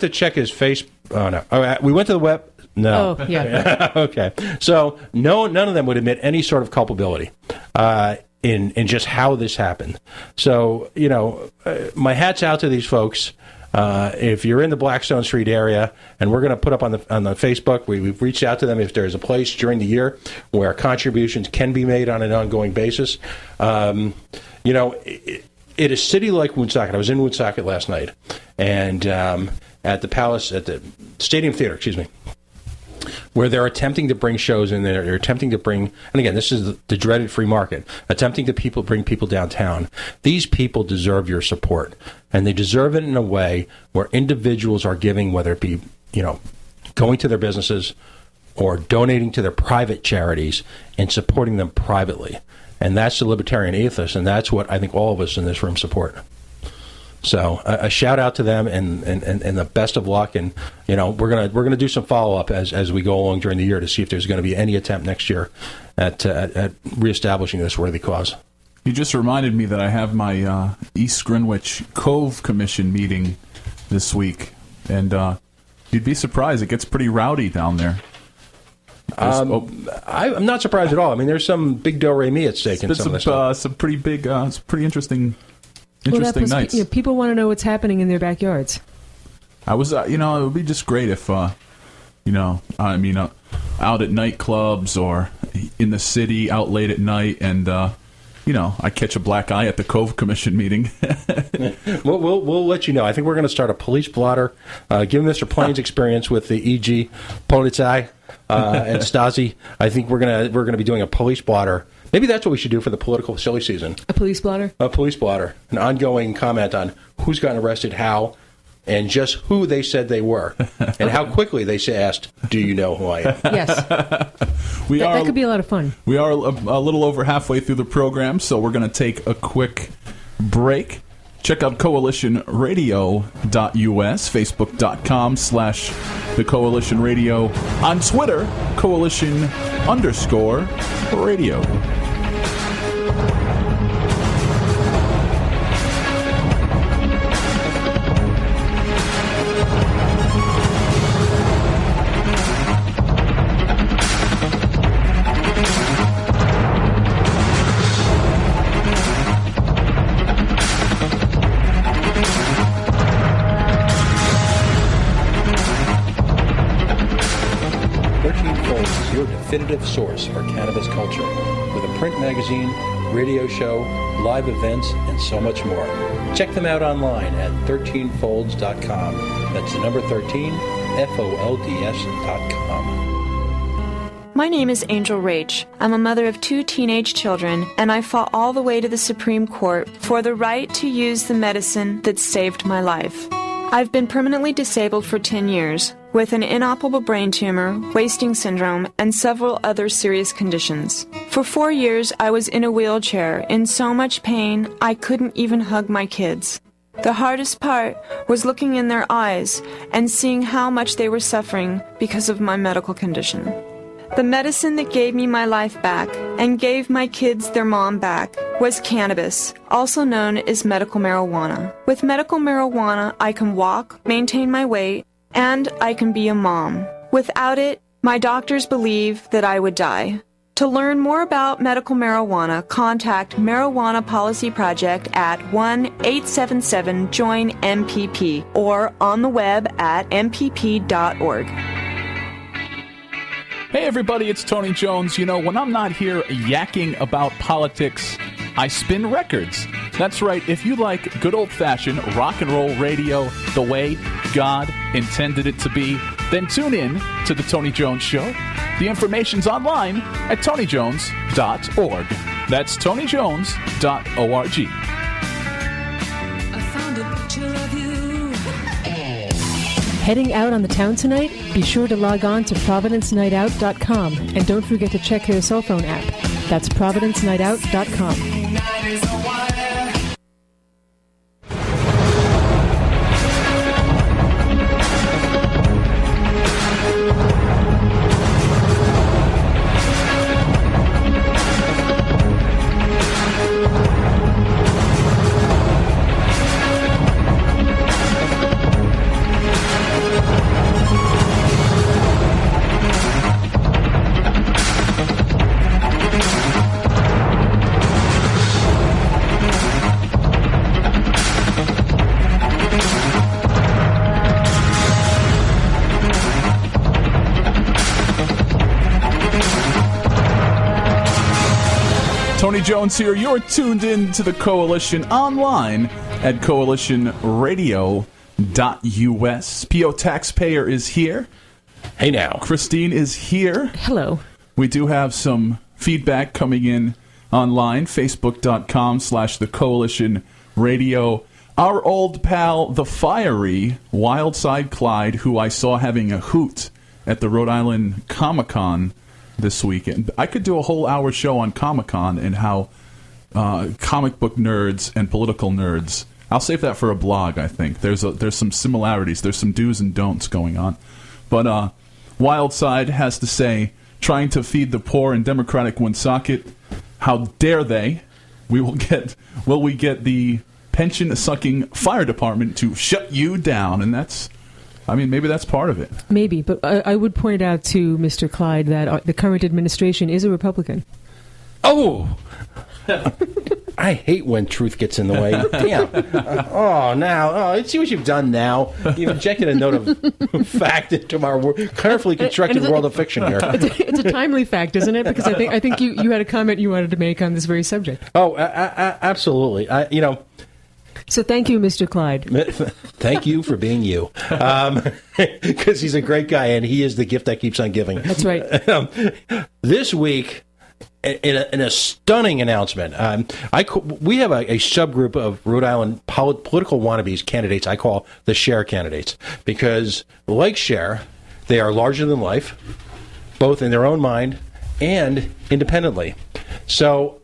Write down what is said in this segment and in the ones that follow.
to check his face. Oh, no. We went to the web. No. Oh, yeah. Okay. So none of them would admit any sort of culpability in just how this happened. So, my hat's out to these folks. If you're in the Blackstone Street area, and we're going to put up on the Facebook, we've reached out to them if there's a place during the year where contributions can be made on an ongoing basis. In a city like Woonsocket, I was in Woonsocket last night, and at the Stadium Theater, where they're attempting to bring shows in there. They're attempting to bring, and again, this is the dreaded free market, attempting to bring people downtown. These people deserve your support, and they deserve it in a way where individuals are giving, whether it be, going to their businesses or donating to their private charities and supporting them privately. And that's the libertarian ethos, and that's what I think all of us in this room support. So a shout out to them and the best of luck. And we're gonna do some follow up as we go along during the year to see if there's going to be any attempt next year at reestablishing this worthy cause. You just reminded me that I have my East Greenwich Cove Commission meeting this week, and you'd be surprised, it gets pretty rowdy down there. I'm not surprised at all. I mean, there's some big do-re-mi at stake in some of this stuff. Some pretty big, some pretty interesting nights. People want to know what's happening in their backyards. I was, it would be just great if, out at nightclubs or in the city out late at night, and I catch a black eye at the Cove Commission meeting. We'll let you know. I think we're going to start a police blotter. Given Mr. Plain's experience with the E.G. Polizei and Stasi, I think we're gonna be doing a police blotter. Maybe that's what we should do for the political silly season. A police blotter? A police blotter. An ongoing comment on who's gotten arrested, how, and just who they said they were, and how quickly they asked, "Do you know who I am?" Yes. That could be a lot of fun. We are a little over halfway through the program, so we're going to take a quick break. Check out coalitionradio.us, facebook.com/The Coalition Radio. On Twitter, coalition_radio. Definitive source for cannabis culture, with a print magazine, radio show, live events, and so much more. Check them out online at 13folds.com. That's the number 13, FOLDS.com. My name is Angel Rach. I'm a mother of 2 teenage children, and I fought all the way to the Supreme Court for the right to use the medicine that saved my life. I've been permanently disabled for 10 years, with an inoperable brain tumor, wasting syndrome, and several other serious conditions. For 4 years, I was in a wheelchair, in so much pain, I couldn't even hug my kids. The hardest part was looking in their eyes and seeing how much they were suffering because of my medical condition. The medicine that gave me my life back and gave my kids their mom back was cannabis, also known as medical marijuana. With medical marijuana, I can walk, maintain my weight, and I can be a mom. Without it, my doctors believe that I would die. To learn more about medical marijuana, contact Marijuana Policy Project at 1-877-JOIN-MPP or on the web at mpp.org. Hey everybody, it's Tony Jones. When I'm not here yakking about politics, I spin records. That's right, if you like good old-fashioned rock and roll radio the way God intended it to be, then tune in to The Tony Jones Show. The information's online at tonyjones.org. That's tonyjones.org. I found a picture of you. Heading out on the town tonight? Be sure to log on to providencenightout.com and don't forget to check their cell phone app. That's providencenightout.com. Tony Jones here. You're tuned in to the Coalition online at coalitionradio.us. P.O. Taxpayer is here. Hey now. Christine is here. Hello. We do have some feedback coming in online, facebook.com/the Coalition Radio. Our old pal, the fiery Wildside Clyde, who I saw having a hoot at the Rhode Island Comic-Con this weekend. I could do a whole hour show on Comic-Con and how comic book nerds and political nerds. I'll save that for a blog, I think. There's some similarities. There's some do's and don'ts going on. But Wildside has to say, trying to feed the poor in Democratic Woonsocket, how dare they? Will we get the pension-sucking fire department to shut you down? And maybe that's part of it. Maybe, but I would point out to Mr. Clyde that the current administration is a Republican. Oh! I hate when truth gets in the way. Damn. See what you've done now. You've injected a note of fact into our carefully constructed world of fiction here. It's a timely fact, isn't it? Because I think you had a comment you wanted to make on this very subject. Oh, absolutely. So thank you, Mr. Clyde. Thank you for being you. Because he's a great guy, and he is the gift that keeps on giving. That's right. This week, in a stunning announcement, we have a subgroup of Rhode Island political wannabes candidates I call the Cher candidates, because like Cher, they are larger than life, both in their own mind and independently. So,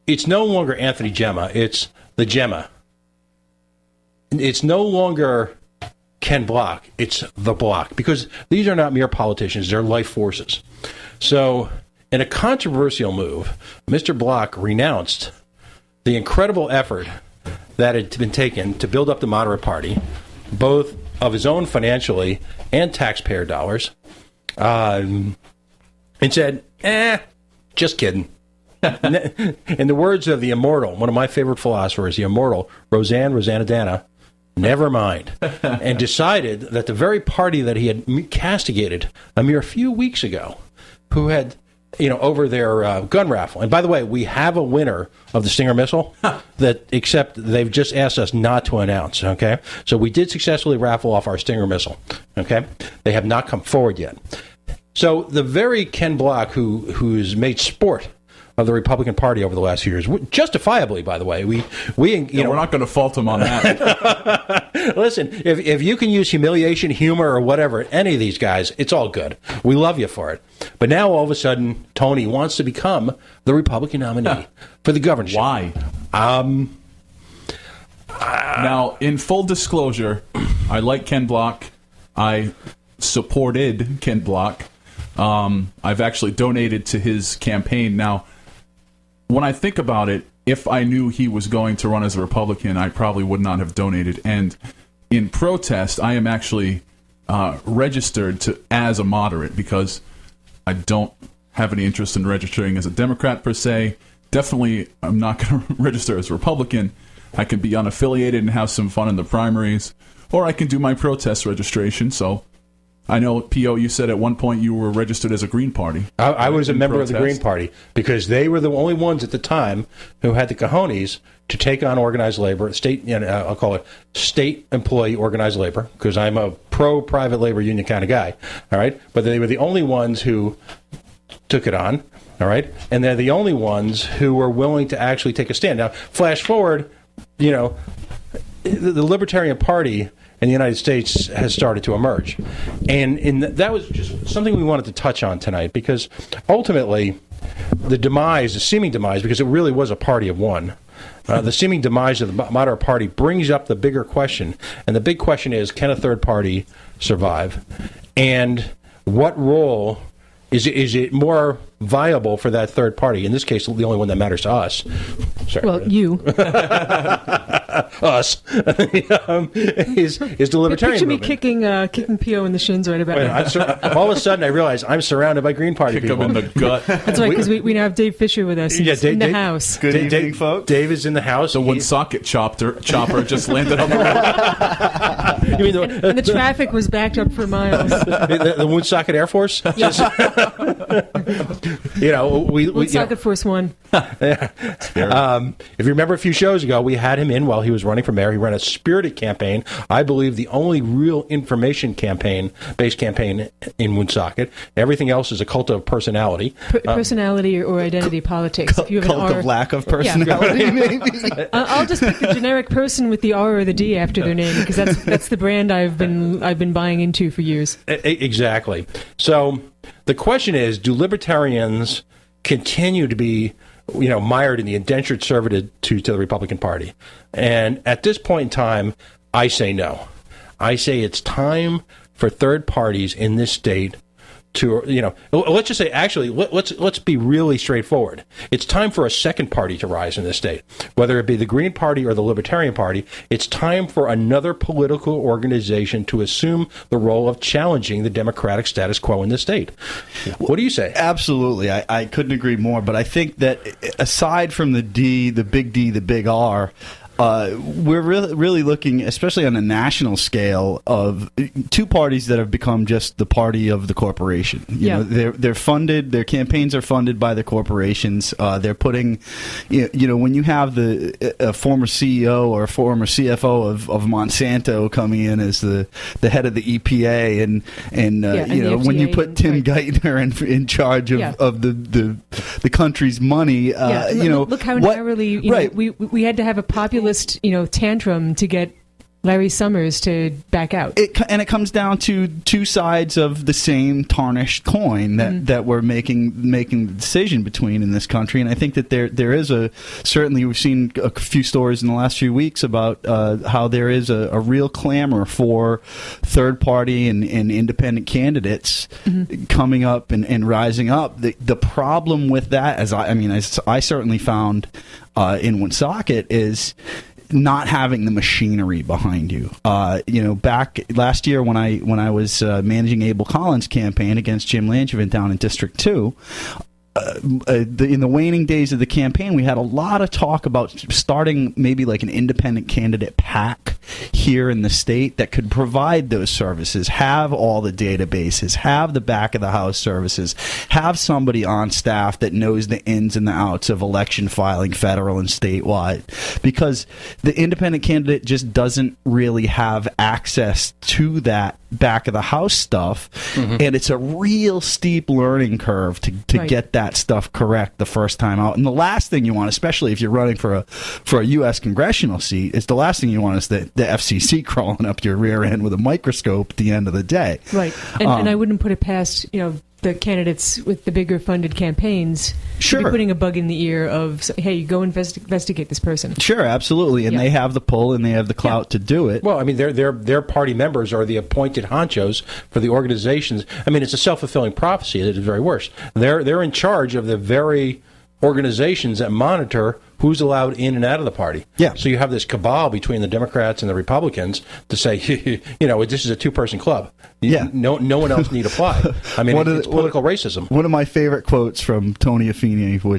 it's no longer Anthony Gemma, it's the Gemma. It's no longer Ken Block, it's the Block, because these are not mere politicians, they're life forces. So, in a controversial move, Mr. Block renounced the incredible effort that had been taken to build up the moderate party, both of his own financially and taxpayer dollars, and said, just kidding. In the words of the immortal, one of my favorite philosophers, the immortal Rosanna Dana, never mind, and decided that the very party that he had castigated a mere few weeks ago, who had, over their gun raffle. And by the way, we have a winner of the Stinger missile, except they've just asked us not to announce, okay? So we did successfully raffle off our Stinger missile, okay? They have not come forward yet. So the very Ken Block who's made sport of the Republican Party over the last few years, justifiably, by the way. We're not going to fault him on that. Listen, if you can use humiliation, humor, or whatever, any of these guys, it's all good. We love you for it. But now, all of a sudden, Tony wants to become the Republican nominee for the governorship. Why? Now, in full disclosure, I like Ken Block. I supported Ken Block. I've actually donated to his campaign. Now, when I think about it, if I knew he was going to run as a Republican, I probably would not have donated. And in protest, I am actually registered as a moderate, because I don't have any interest in registering as a Democrat per se. Definitely, I'm not going to register as a Republican. I can be unaffiliated and have some fun in the primaries, or I can do my protest registration. So I know, P.O., you said at one point you were registered as a Green Party. I was a member of the Green Party, because they were the only ones at the time who had the cojones to take on organized labor, I'll call it state employee organized labor, because I'm a pro-private labor union kind of guy, all right? But they were the only ones who took it on, all right? And they're the only ones who were willing to actually take a stand. Now, flash forward, the Libertarian Party in the United States has started to emerge. And that was just something we wanted to touch on tonight, because ultimately the seeming demise, because it really was a party of one, the seeming demise of the moderate party brings up the bigger question. And the big question is, can a third party survive? And what role is it more viable for that third party? In this case, the only one that matters to us. Sorry. Well, you. Us. is the Libertarian Picture me movement. kicking P.O. in the shins right about now. All of a sudden, I realize I'm surrounded by Green Party people. Kick him in the gut. That's right, because we now have Dave Fisher with us. He's in the house. Good evening, folks. Dave is in the house. The Woonsocket chopper just landed on the road. You mean and the traffic was backed up for miles. the Woonsocket Air Force? Just, Woonsocket Force One. If you remember a few shows ago, we had him in while he was running for mayor. He ran a spirited campaign. I believe the only real information based campaign in Woonsocket. Everything else is a cult of personality. Personality or identity politics. If you have cult an R, of lack of personality, maybe. I'll just pick the generic person with the R or the D after their name, because that's the brand I've been buying into for years. Exactly. So the question is, do libertarians continue to be mired in the indentured servitude to the Republican Party? And at this point in time, I say no. I say it's time for third parties in this state to, let's just say, actually, let's be really straightforward. It's time for a second party to rise in this state, whether it be the Green Party or the Libertarian Party. It's time for another political organization to assume the role of challenging the democratic status quo in this state. What do you say? Absolutely. I couldn't agree more. But I think that aside from the D, the big R, we're really looking, especially on a national scale, of two parties that have become just the party of the corporation. You know, they're funded. Their campaigns are funded by the corporations. They're putting, when you have a former CEO or a former CFO of Monsanto coming in as the head of the EPA, and when you put Tim Geithner in charge of the country's money, look how narrowly we had to have a populist tantrum to get Larry Summers to back out. It comes down to two sides of the same tarnished coin that we're making the decision between in this country. And I think that there is certainly we've seen a few stories in the last few weeks about how there is a real clamor for third party and independent candidates coming up and rising up. The problem with that, as I certainly found in Woonsocket, is not having the machinery behind you. Back last year when I was managing Abel Collins' campaign against Jim Langevin down in District 2, in the waning days of the campaign, we had a lot of talk about starting maybe like an independent candidate pack here in the state that could provide those services, have all the databases, have the back of the house services, have somebody on staff that knows the ins and the outs of election filing, federal and statewide, because the independent candidate just doesn't really have access to that back of the house stuff, and it's a real steep learning curve to get that stuff correct the first time out. And the last thing you want, especially if you're running for a U.S. congressional seat, is the last thing you want is the FCC crawling up your rear end with a microscope at the end of the day. Right, and I wouldn't put it past the candidates with the bigger funded campaigns to be putting a bug in the ear of, hey, go investigate this person. Sure, absolutely, and they have the pull and they have the clout to do it. Well, their party members are the appointed honchos for the organizations. It's a self-fulfilling prophecy at its very worst. They're in charge of the very organizations that monitor who's allowed in and out of the party. Yeah. So you have this cabal between the Democrats and the Republicans to say, this is a two-person club. Yeah. No one else need apply. It's political racism. One of my favorite quotes from Tony Affini, who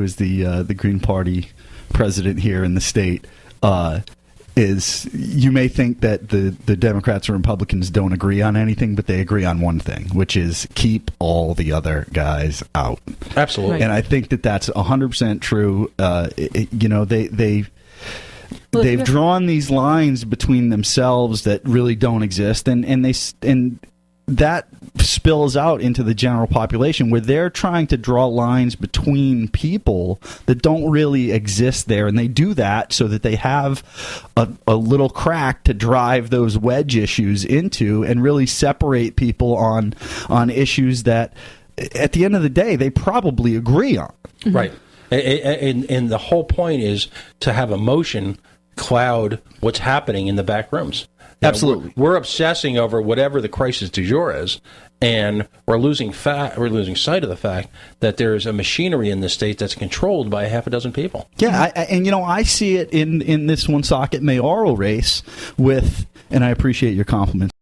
is the Green Party president here in the state, is you may think that the Democrats and Republicans don't agree on anything, but they agree on one thing, which is keep all the other guys out. Absolutely. Right. And I think that that's 100% true. They've drawn these lines between themselves that really don't exist, and that spills out into the general population, where they're trying to draw lines between people that don't really exist there, and they do that so that they have a little crack to drive those wedge issues into and really separate people on issues that, at the end of the day, they probably agree on. Right. And the whole point is to have emotion cloud what's happening in the back rooms. Absolutely. We're obsessing over whatever the crisis du jour is, and we're losing sight of the fact that there's a machinery in the state that's controlled by half a dozen people. Yeah, I see it in this Woonsocket mayoral race with, and I appreciate your compliments,